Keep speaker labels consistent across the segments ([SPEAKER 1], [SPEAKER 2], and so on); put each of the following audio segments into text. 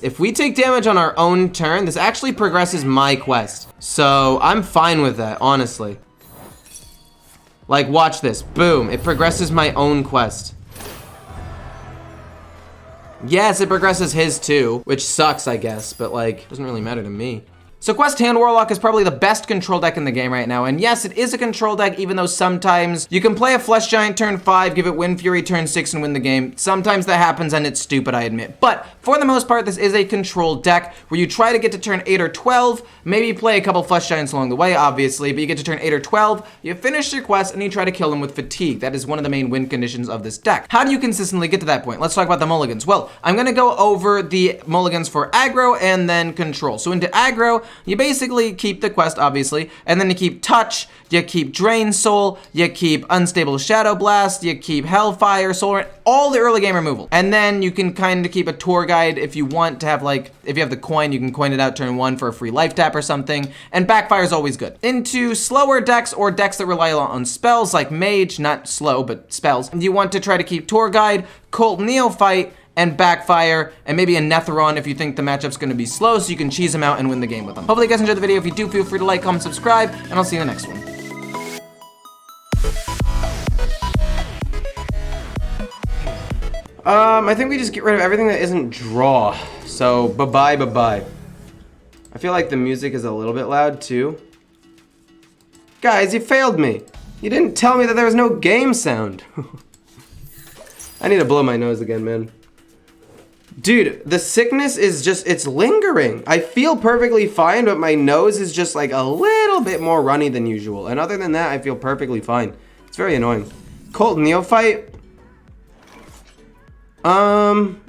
[SPEAKER 1] If we take damage on our own turn, this actually progresses my quest. So I'm fine with that, honestly. Like, watch this. Boom. It progresses my own quest. Yes, it progresses his too, which sucks, I guess, but like, doesn't really matter to me. So Quest Hand Warlock is probably the best control deck in the game right now, and yes, it is a control deck, even though sometimes you can play a Flesh Giant turn 5, give it Wind Fury turn 6, and win the game. Sometimes that happens, and it's stupid, I admit. But for the most part, this is a control deck where you try to get to turn 8 or 12, maybe play a couple Flesh Giants along the way, obviously, but you get to turn 8 or 12, you finish your quest, and you try to kill them with Fatigue. That is one of the main win conditions of this deck. How do you consistently get to that point? Let's talk about the mulligans. Well, I'm gonna go over the mulligans for aggro and then control. So into aggro, you basically keep the quest, obviously, and then you keep touch, you keep drain soul, you keep unstable shadow blast, you keep hellfire, soul, all the early game removal. And then you can kind of keep a tour guide if you want to have, like, if you have the coin, you can coin it out turn 1 for a free life tap or something, and backfire is always good. Into slower decks or decks that rely a lot on spells like mage, not slow, but spells, you want to try to keep tour guide, cult neophyte, and backfire, and maybe a Netheron if you think the matchup's gonna be slow, so you can cheese them out and win the game with them. Hopefully you guys enjoyed the video. If you do, feel free to like, comment, subscribe, and I'll see you in the next one. I think we just get rid of everything that isn't draw. So, bye-bye, bye-bye. I feel like the music is a little bit loud, too. Guys, you failed me. You didn't tell me that there was no game sound. I need to blow my nose again, man. Dude, the sickness is just, it's lingering. I feel perfectly fine, but my nose is just like a little bit more runny than usual. And other than that, I feel perfectly fine. It's very annoying. Cult Neophyte.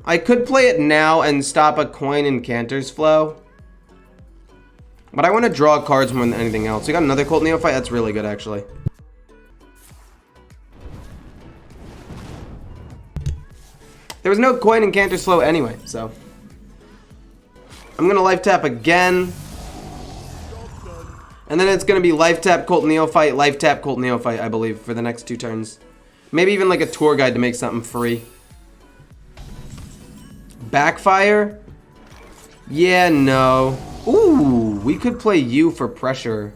[SPEAKER 1] I could play it now and stop a coin in Cantor's flow. But I want to draw cards more than anything else. We got another Cult Neophyte. That's really good, actually. There was no coin in Cantor's flow anyway, so. I'm gonna life tap again. And then it's gonna be life tap, Cult Neophyte, life tap, Cult Neophyte, I believe, for the next 2 turns. Maybe even like a tour guide to make something free. Backfire? Yeah, no. Ooh, we could play you for pressure.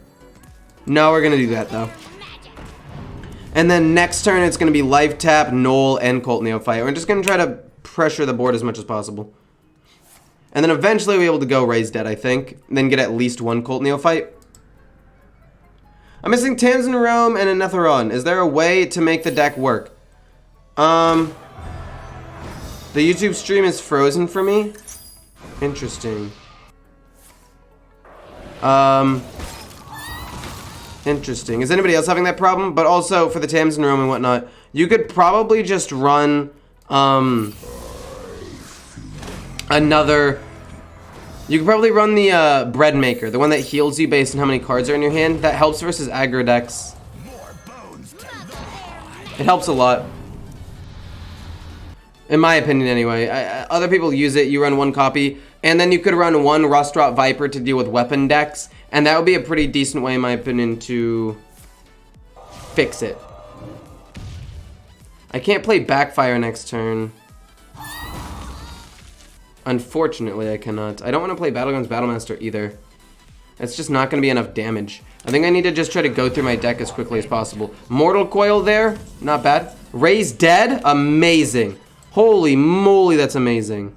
[SPEAKER 1] No, we're gonna do that though. And then next turn, it's going to be life tap, Knoll, and Cult Neophyte. We're just going to try to pressure the board as much as possible. And then eventually we'll be able to go Raise Dead, I think. And then get at least 1 Cult Neophyte. I'm missing Tamsin Rome and a Netheron. Is there a way to make the deck work? The YouTube stream is frozen for me. Interesting. Interesting. Is anybody else having that problem? But also for the Tamsin Rome and whatnot, you could probably just run another. You could probably run the Bread Maker, the one that heals you based on how many cards are in your hand. That helps versus aggro decks. It helps a lot. In my opinion, anyway. Other people use it. You run 1 copy, and then you could run 1 Rustrot Viper to deal with weapon decks. And that would be a pretty decent way, in my opinion, to fix it. I can't play Backfire next turn. Unfortunately, I cannot. I don't want to play Battlegrounds Battlemaster either. It's just not going to be enough damage. I think I need to just try to go through my deck as quickly as possible. Mortal Coil there, not bad. Raise Dead, amazing. Holy moly, that's amazing.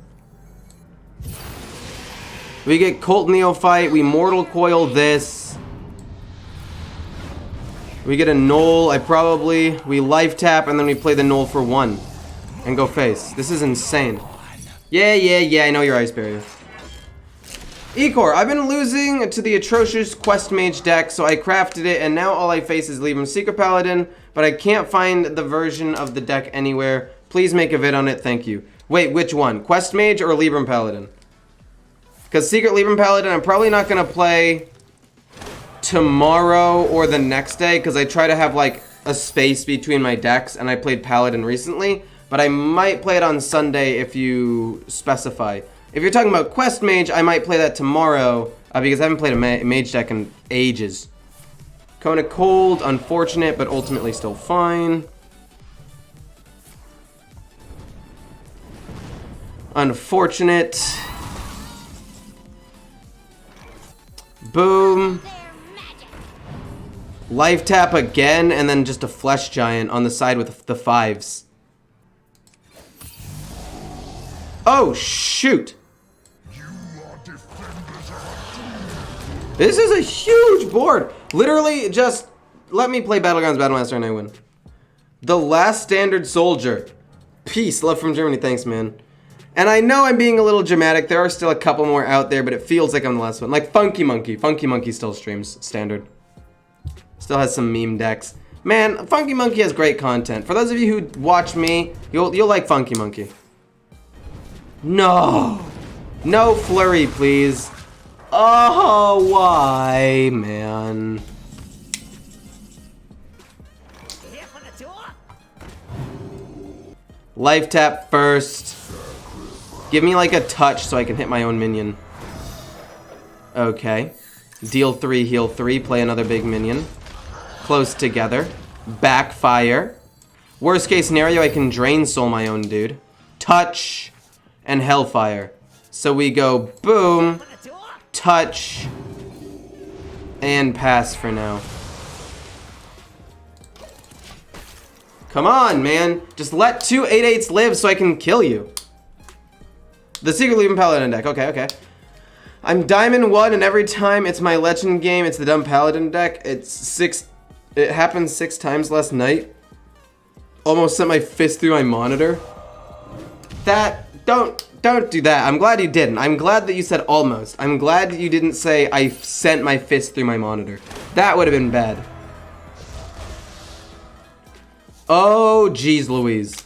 [SPEAKER 1] We get Cult Neophyte, we Mortal Coil this. We get a Knoll, we life tap, and then we play the Knoll for 1. And go face. This is insane. Yeah, I know your Ice Barrier. Ecor, I've been losing to the atrocious Quest Mage deck, so I crafted it, and now all I face is Libram Secret Paladin, but I can't find the version of the deck anywhere. Please make a vid on it, thank you. Wait, which one? Quest Mage or Libram Paladin? Because Secret Libram Paladin, I'm probably not going to play tomorrow or the next day, because I try to have, like, a space between my decks, and I played Paladin recently, but I might play it on Sunday if you specify. If you're talking about Quest Mage, I might play that tomorrow, because I haven't played a Mage deck in ages. Kona Cold, unfortunate, but ultimately still fine. Unfortunate. Boom. Life tap again, and then just a flesh giant on the side with the 5s. Oh, shoot. This is a huge board. Literally, just let me play Battlegrounds Battlemaster and I win. The Last Standard Soldier. Peace. Love from Germany. Thanks, man. And I know I'm being a little dramatic. There are still a couple more out there, but it feels like I'm the last one. Like Funky Monkey. Funky Monkey still streams standard. Still has some meme decks. Man, Funky Monkey has great content. For those of you who watch me, you'll like Funky Monkey. No. No flurry, please. Oh, why, man? Life tap first. Give me like a touch so I can hit my own minion. Okay. Deal 3, heal 3, play another big minion. Close together. Backfire. Worst case scenario, I can drain soul my own dude. Touch and hellfire. So we go boom, touch, and pass for now. Come on, man. Just let 2 8/8s live so I can kill you. The Secret Legion Paladin deck. Okay, okay. I'm Diamond 1, and every time it's my Legend game, it's the dumb Paladin deck. It happened 6 times last night. Almost sent my fist through my monitor. Don't do that. I'm glad you didn't. I'm glad that you said almost. I'm glad that you didn't say I sent my fist through my monitor. That would have been bad. Oh, geez Louise.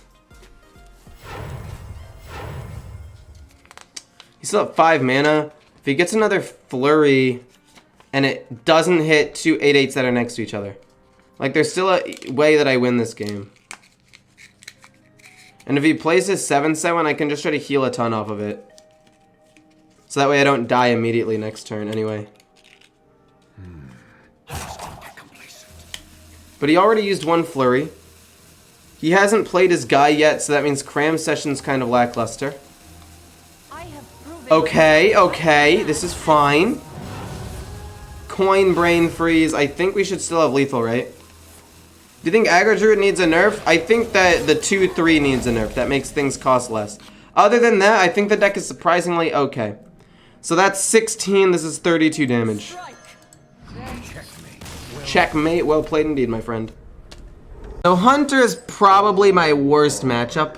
[SPEAKER 1] He's still at 5 mana. If he gets another flurry and it doesn't hit 2 8/8s that are next to each other. Like, there's still a way that I win this game. And if he plays his 7/7, I can just try to heal a ton off of it. So that way I don't die immediately next turn anyway. But he already used 1 flurry. He hasn't played his guy yet, so that means Cram Session's kind of lackluster. Okay, okay, this is fine. Coin Brain Freeze. I think we should still have lethal, right? Do you think Aggro Druid needs a nerf? I think that the 2/3 needs a nerf. That makes things cost less. Other than that, I think the deck is surprisingly okay. So that's 16, this is 32 damage. Checkmate, well played indeed, my friend. So Hunter is probably my worst matchup.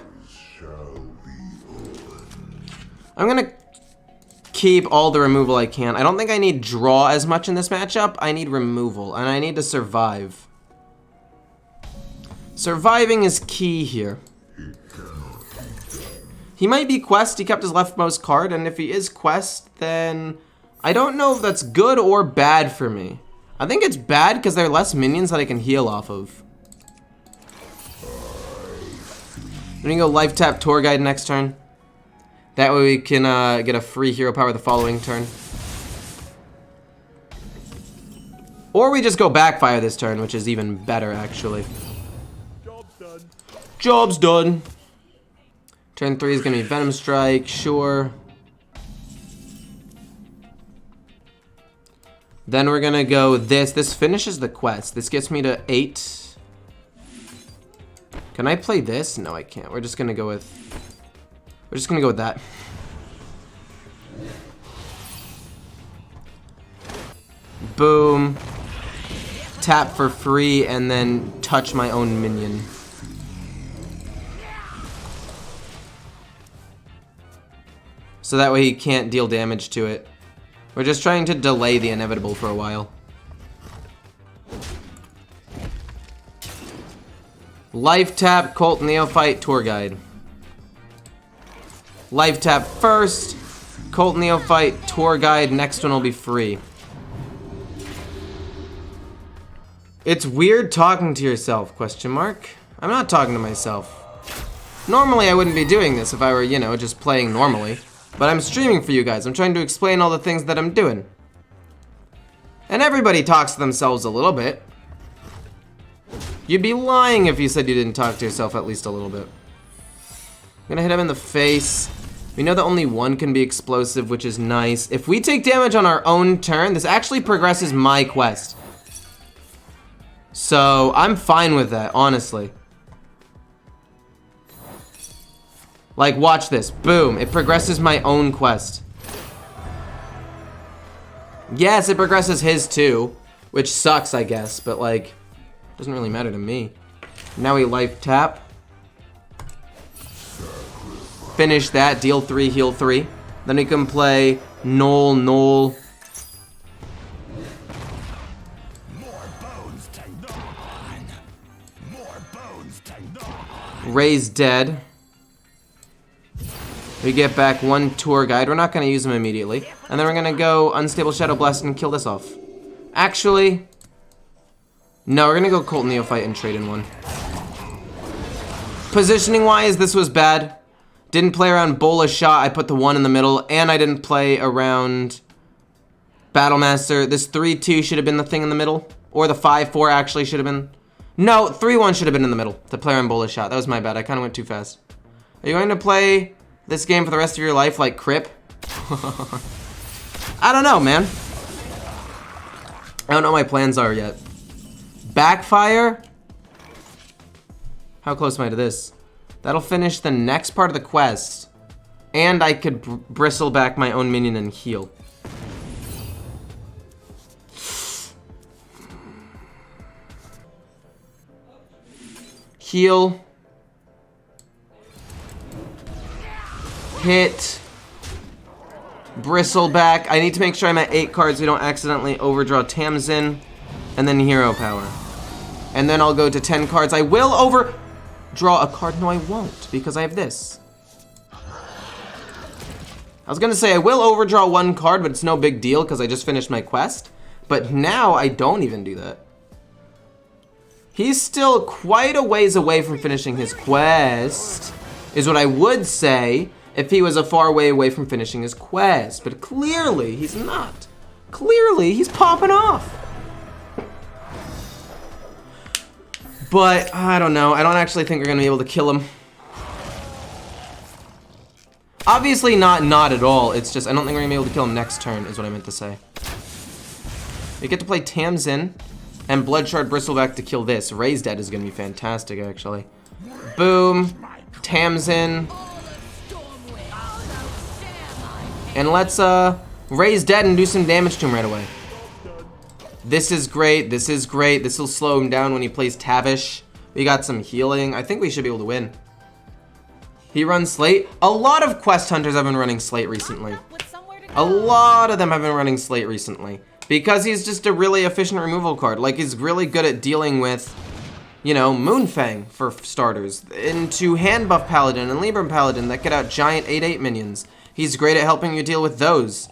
[SPEAKER 1] I'm gonna keep all the removal I can. I don't think I need draw as much in this matchup. I need removal, and I need to survive. Surviving is key here. He might be quest, he kept his leftmost card, and if he is quest, then I don't know if that's good or bad for me. I think it's bad because there are less minions that I can heal off of. I'm gonna go life tap Tour Guide next turn. That way we can get a free hero power the following turn. Or we just go backfire this turn, which is even better actually.
[SPEAKER 2] Job's done.
[SPEAKER 1] Job's done. Turn 3 is gonna be Venom Strike, sure. Then we're gonna go this. This finishes the quest. This gets me to 8. Can I play this? No, I can't. We're just gonna go with that. Boom. Tap for free and then touch my own minion. So that way he can't deal damage to it. We're just trying to delay the inevitable for a while. Life tap, Cult Neophyte, Tour Guide. Life tap first, Cult Neophyte, Tour Guide, next one will be free. It's weird talking to yourself, question mark. I'm not talking to myself. Normally I wouldn't be doing this if I were, you know, just playing normally. But I'm streaming for you guys. I'm trying to explain all the things that I'm doing. And everybody talks to themselves a little bit. You'd be lying if you said you didn't talk to yourself at least a little bit. I'm gonna hit him in the face. We know that only one can be explosive, which is nice. If we take damage on our own turn, this actually progresses my quest. So I'm fine with that, honestly. Like, watch this. Boom. It progresses my own quest. Yes, it progresses his too, which sucks, I guess, but like, doesn't really matter to me. Now we life tap. Finish that, deal 3, heal 3. Then we can play Null, Null. Raise dead. We get back 1 tour guide. We're not going to use them immediately. And then we're going to go Unstable Shadow Blast and kill this off. Actually, no, we're going to go Cult Neophyte and trade in 1. Positioning wise, this was bad. Didn't play around Bola Shot. I put the 1 in the middle. And I didn't play around Battlemaster. This 3-2 should have been the thing in the middle. Or the 5-4 actually should have been. No, 3-1 should have been in the middle to play around Bola Shot. That was my bad. I kind of went too fast. Are you going to play this game for the rest of your life like Crip? I don't know, man. I don't know what my plans are yet. Backfire? How close am I to this? That'll finish the next part of the quest. And I could bristle back my own minion and heal. Heal. Hit. Bristle back. I need to make sure I'm at 8 cards so we don't accidentally overdraw Tamsin. And then Hero Power. And then I'll go to 10 cards. I will overdraw a card. No, I won't, because I have this. I was gonna say I will overdraw 1 card, but it's no big deal because I just finished my quest. But now I don't even do that. He's still quite a ways away from finishing his quest, is what I would say if he was a far way away from finishing his quest. But clearly, he's not. Clearly, he's popping off. But, I don't know. I don't actually think we're going to be able to kill him. Obviously not at all. It's just, I don't think we're going to be able to kill him next turn, is what I meant to say. We get to play Tamsin and Bloodshard Bristleback to kill this. Raise Dead is going to be fantastic, actually. Boom. Tamsin. And let's raise Dead and do some damage to him right away. This is great. This is great. This will slow him down when he plays Tavish. We got some healing. I think we should be able to win. He runs Slate. A lot of Quest Hunters have been running Slate recently. A lot of them have been running Slate recently. Because he's just a really efficient removal card. Like, he's really good at dealing with, you know, Moonfang, for starters. Into Hand Buff Paladin and Libram Paladin that get out giant 8/8 minions. He's great at helping you deal with those.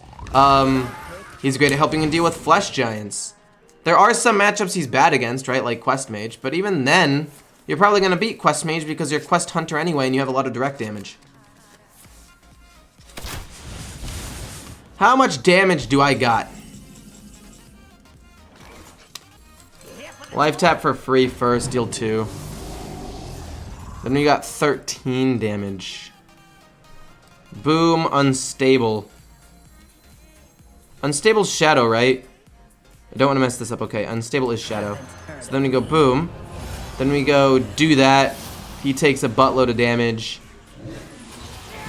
[SPEAKER 1] He's great at helping you deal with Flesh Giants. There are some matchups he's bad against, right, like Quest Mage, but even then, you're probably going to beat Quest Mage because you're Quest Hunter anyway and you have a lot of direct damage. How much damage do I got? Life tap for free first, deal 2. Then we got 13 damage. Boom, Unstable. Unstable Shadow, right? I don't want to mess this up. Okay, Unstable is Shadow. So then we go boom. Then we go do that. He takes a buttload of damage.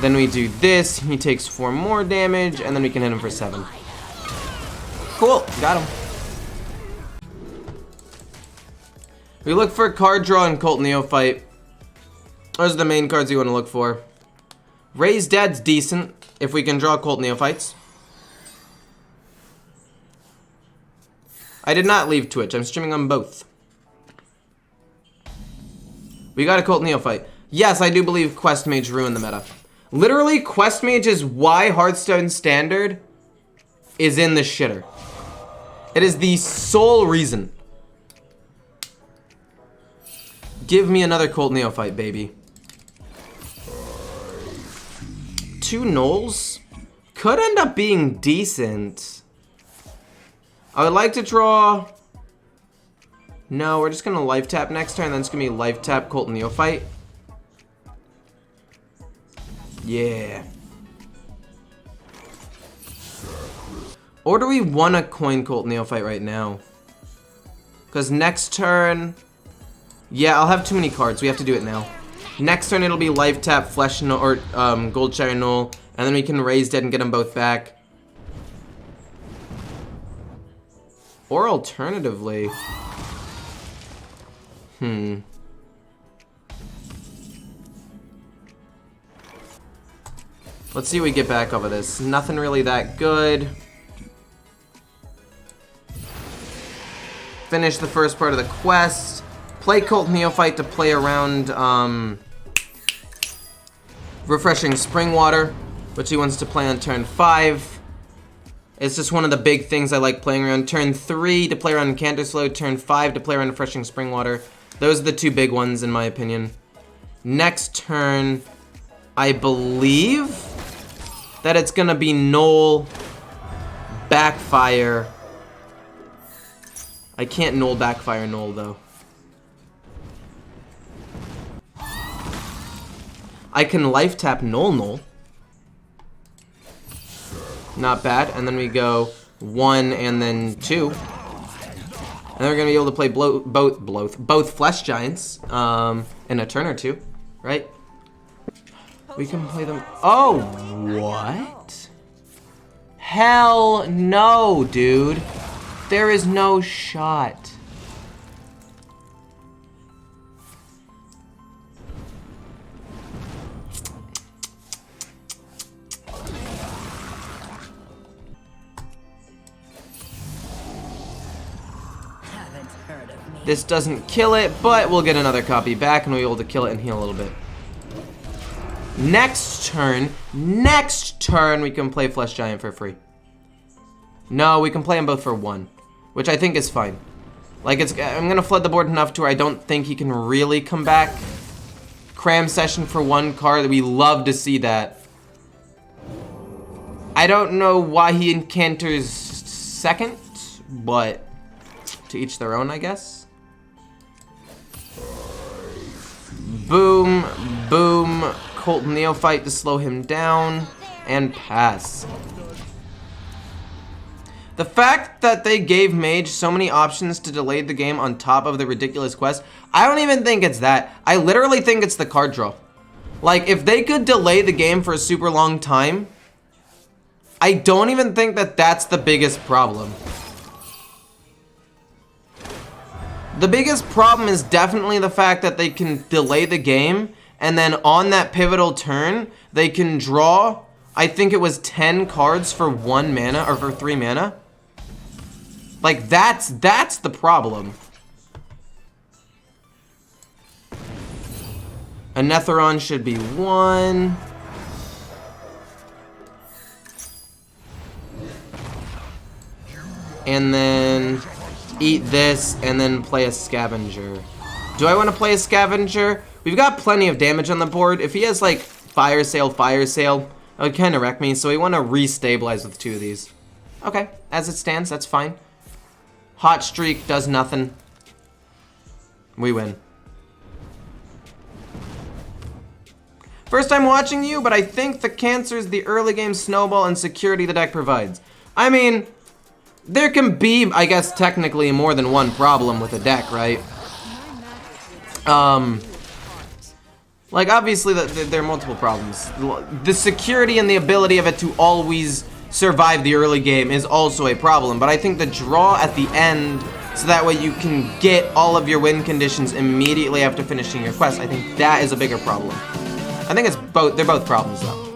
[SPEAKER 1] Then we do this. He takes 4 more damage. And then we can hit him for 7. Cool. Got him. We look for card draw and Cult Neophyte. Those are the main cards you want to look for. Raise Dead's decent if we can draw Cult Neophytes. I did not leave Twitch. I'm streaming on both. We got a Cult Neophyte. Yes, I do believe Quest Mage ruined the meta. Literally, Quest Mage is why Hearthstone Standard is in the shitter. It is the sole reason. Give me another Cult Neophyte, baby. 2 Knolls could end up being decent. I would like to draw... No, we're just going to life tap next turn, then it's going to be life tap Cult Neophyte. Yeah. Or do we want a Coin Cult Neophyte right now? Because next turn... Yeah, I'll have too many cards. We have to do it now. Next turn it'll be Life Tap, Flesh Null, or Gold Shire Null. And then we can Raise Dead and get them both back. Or alternatively... Let's see what we get back over this. Nothing really that good. Finish the first part of the quest. Play Cult Neophyte to play around Refreshing Spring Water, which he wants to play on turn 5. It's just one of the big things I like playing around. Turn 3 to play around Canter Slow, turn 5 to play around Refreshing Spring Water. Those are the two big ones in my opinion. Next turn, I believe that it's gonna be Null, Backfire. I can't Null, Backfire, Null though. I can Life Tap Null. Not bad. And then we go 1 and then 2. And then we're gonna be able to play both Flesh Giants in a turn or two, right? We can play them. Oh, what? Hell no, dude. There is no shot. This doesn't kill it, but we'll get another copy back and we'll be able to kill it and heal a little bit. Next turn, we can play Flesh Giant for free. No, we can play them both for 1, which I think is fine. Like, I'm gonna flood the board enough to where I don't think he can really come back. Cram Session for 1 card, we love to see that. I don't know why he encounters second, but to each their own, I guess. Boom, boom, Cult Neophyte to slow him down, and pass. The fact that they gave Mage so many options to delay the game on top of the ridiculous quest, I don't even think it's that. I literally think it's the card draw. Like, if they could delay the game for a super long time, I don't even think that that's the biggest problem. The biggest problem is definitely the fact that they can delay the game, and then on that pivotal turn, they can draw, I think it was 10 cards for 1 mana, or for 3 mana. Like, that's the problem. A Netheron should be 1. And then eat this, and then play a Scavenger. Do I want to play a Scavenger? We've got plenty of damage on the board. If he has, like, Fire Sale, that would kind of wreck me, so we want to re-stabilize with 2 of these. Okay, as it stands, that's fine. Hot Streak does nothing. We win. First time watching you, but I think the cancer is the early game snowball and security the deck provides. I mean, there can be, I guess, technically more than one problem with a deck, right? Like, obviously, there are multiple problems. The security and the ability of it to always survive the early game is also a problem, but I think the draw at the end, so that way you can get all of your win conditions immediately after finishing your quest, I think that is a bigger problem. I think it's both, they're both problems, though.